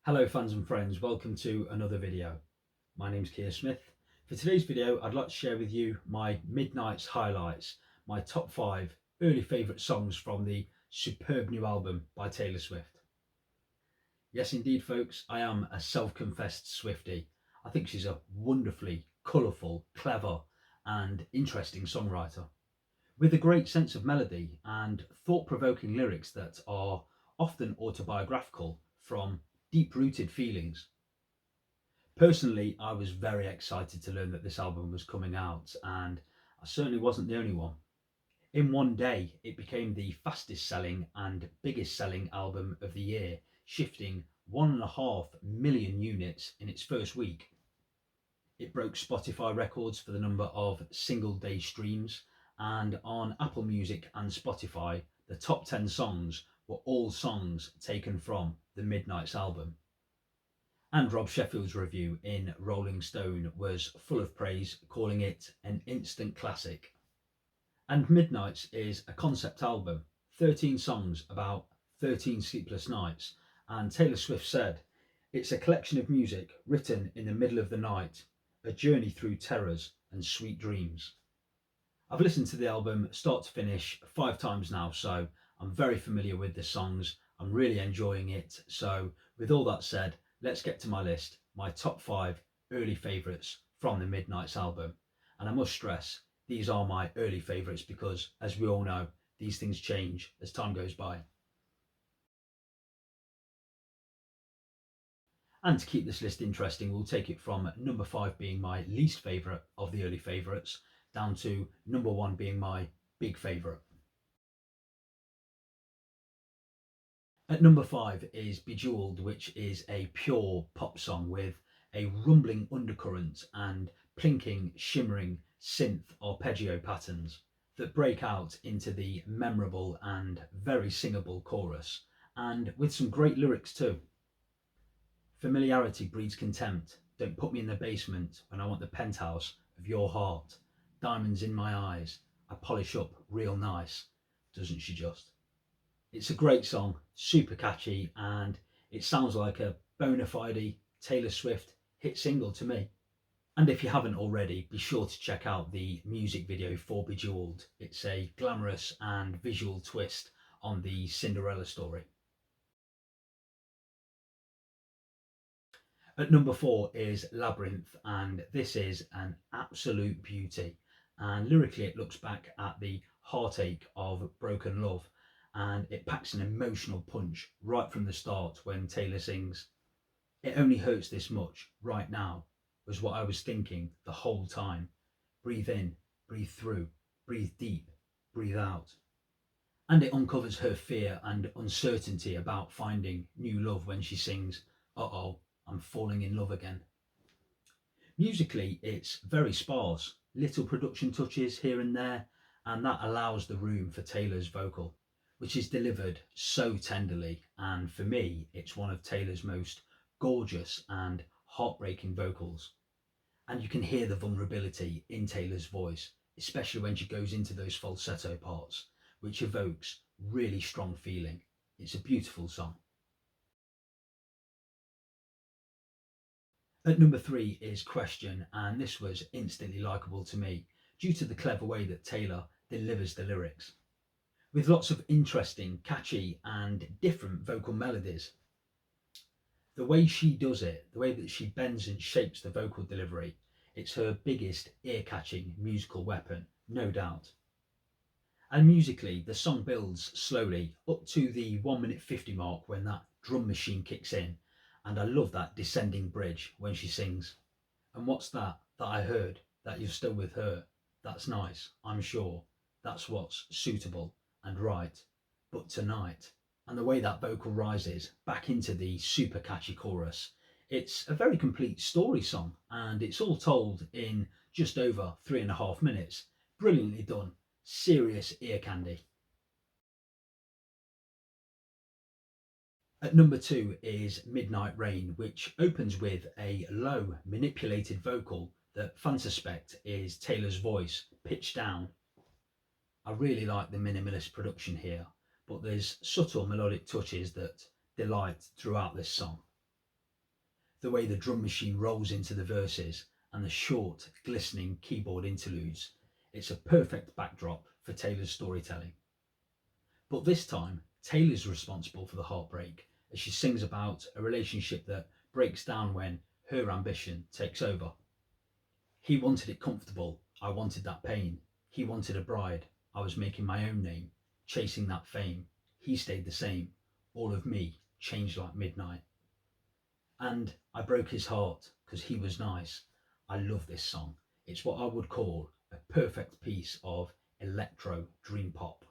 Hello fans and friends, welcome to another video. My name's Keir Smith. For today's video I'd like to share with you my Midnight's highlights, my top 5 early favourite songs from the superb new album by Taylor Swift. Yes indeed folks, I am a self-confessed Swiftie. I think she's a wonderfully colourful, clever and interesting songwriter with a great sense of melody and thought-provoking lyrics that are often autobiographical from deep-rooted feelings. Personally, I was very excited to learn that this album was coming out, and I certainly wasn't the only one. In one day, it became the fastest selling and biggest selling album of the year, shifting 1.5 million units in its first week. It broke Spotify records for the number of single day streams, and on Apple Music and Spotify, the top 10 songs were all songs taken from the Midnight's album. And Rob Sheffield's review in Rolling Stone was full of praise, calling it an instant classic. And Midnight's is a concept album, 13 songs about 13 sleepless nights, and Taylor Swift said, "It's a collection of music written in the middle of the night, a journey through terrors and sweet dreams." I've listened to the album start to finish 5 times now, so I'm very familiar with the songs. I'm really enjoying it. So with all that said, let's get to my list, my top 5 early favourites from the Midnight's album. And I must stress, these are my early favourites because, as we all know, these things change as time goes by. And to keep this list interesting, we'll take it from number 5 being my least favourite of the early favourites, down to number 1 being my big favourite. At number 5 is Bejeweled, which is a pure pop song with a rumbling undercurrent and plinking, shimmering synth arpeggio patterns that break out into the memorable and very singable chorus, and with some great lyrics too. Familiarity breeds contempt. Don't put me in the basement when I want the penthouse of your heart. Diamonds in my eyes. I polish up real nice. Doesn't she just? It's a great song, super catchy, and it sounds like a bona fide Taylor Swift hit single to me. And if you haven't already, be sure to check out the music video for Bejeweled. It's a glamorous and visual twist on the Cinderella story. At number 4 is Labyrinth, and this is an absolute beauty. And lyrically, it looks back at the heartache of broken love, and it packs an emotional punch right from the start when Taylor sings, "It only hurts this much right now," was what I was thinking the whole time. Breathe in, breathe through, breathe deep, breathe out. And it uncovers her fear and uncertainty about finding new love when she sings, "Uh-oh, I'm falling in love again." Musically, it's very sparse, little production touches here and there, and that allows the room for Taylor's vocal, which is delivered so tenderly. And for me, it's one of Taylor's most gorgeous and heartbreaking vocals. And you can hear the vulnerability in Taylor's voice, especially when she goes into those falsetto parts, which evokes really strong feeling. It's a beautiful song. At number 3 is Question, and this was instantly likeable to me due to the clever way that Taylor delivers the lyrics, with lots of interesting, catchy, and different vocal melodies. The way she does it, the way that she bends and shapes the vocal delivery, it's her biggest ear-catching musical weapon, no doubt. And musically, the song builds slowly up to the 1 minute 50 mark when that drum machine kicks in, and I love that descending bridge when she sings, "And what's that I heard, that you're still with her? That's nice, I'm sure. That's what's suitable and right. But tonight," and the way that vocal rises back into the super catchy chorus. It's a very complete story song, and it's all told in just over 3.5 minutes. Brilliantly done. Serious ear candy. At number 2 is Midnight Rain, which opens with a low, manipulated vocal that fans suspect is Taylor's voice, pitched down. I really like the minimalist production here, but there's subtle melodic touches that delight throughout this song. the way the drum machine rolls into the verses, and the short, glistening keyboard interludes. It's a perfect backdrop for Taylor's storytelling. But this time, Taylor's responsible for the heartbreak as she sings about a relationship that breaks down when her ambition takes over. He wanted it comfortable, I wanted that pain. He wanted a bride, I was making my own name, chasing that fame. He stayed the same, all of me changed like midnight. And I broke his heart because he was nice. I love this song. It's what I would call a perfect piece of electro dream pop.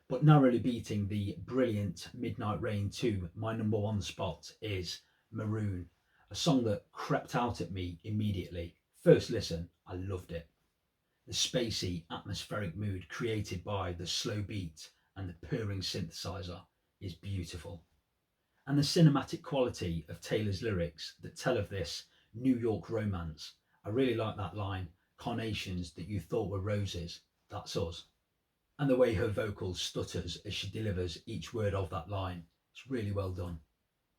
But narrowly beating the brilliant Midnight Rain to my number one spot is Maroon, a song that crept out at me immediately. First listen, I loved it. The spacey, atmospheric mood created by the slow beat and the purring synthesizer is beautiful. And the cinematic quality of Taylor's lyrics that tell of this New York romance. I really like that line, carnations that you thought were roses, that's us. And the way her vocal stutters as she delivers each word of that line, it's really well done.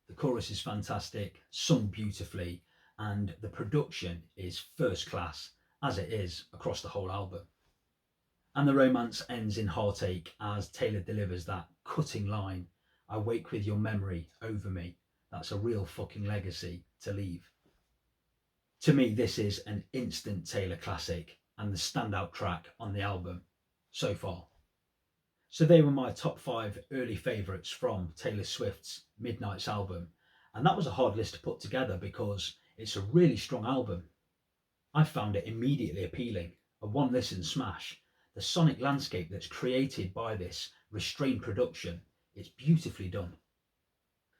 The chorus is fantastic, sung beautifully, and the production is first class, as it is across the whole album. And the romance ends in heartache as Taylor delivers that cutting line, I wake with your memory over me. That's a real fucking legacy to leave. To me, this is an instant Taylor classic and the standout track on the album so far. So they were my top 5 early favourites from Taylor Swift's Midnights album. And that was a hard list to put together because it's a really strong album. I found it immediately appealing, a one listen smash. The sonic landscape that's created by this restrained production is beautifully done.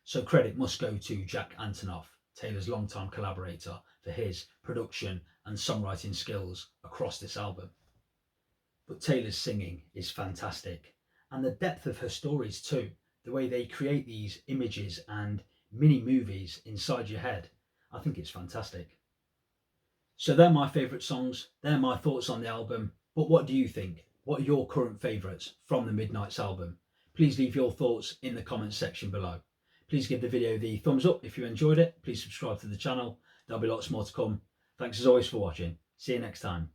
So credit must go to Jack Antonoff, Taylor's longtime collaborator, for his production and songwriting skills across this album. But Taylor's singing is fantastic, and the depth of her stories too, the way they create these images and mini movies inside your head, I think it's fantastic. So they're my favourite songs, they're my thoughts on the album, but what do you think? What are your current favourites from the Midnights album? Please leave your thoughts in the comments section below. Please give the video the thumbs up if you enjoyed it. Please subscribe to the channel. There'll be lots more to come. Thanks as always for watching. See you next time.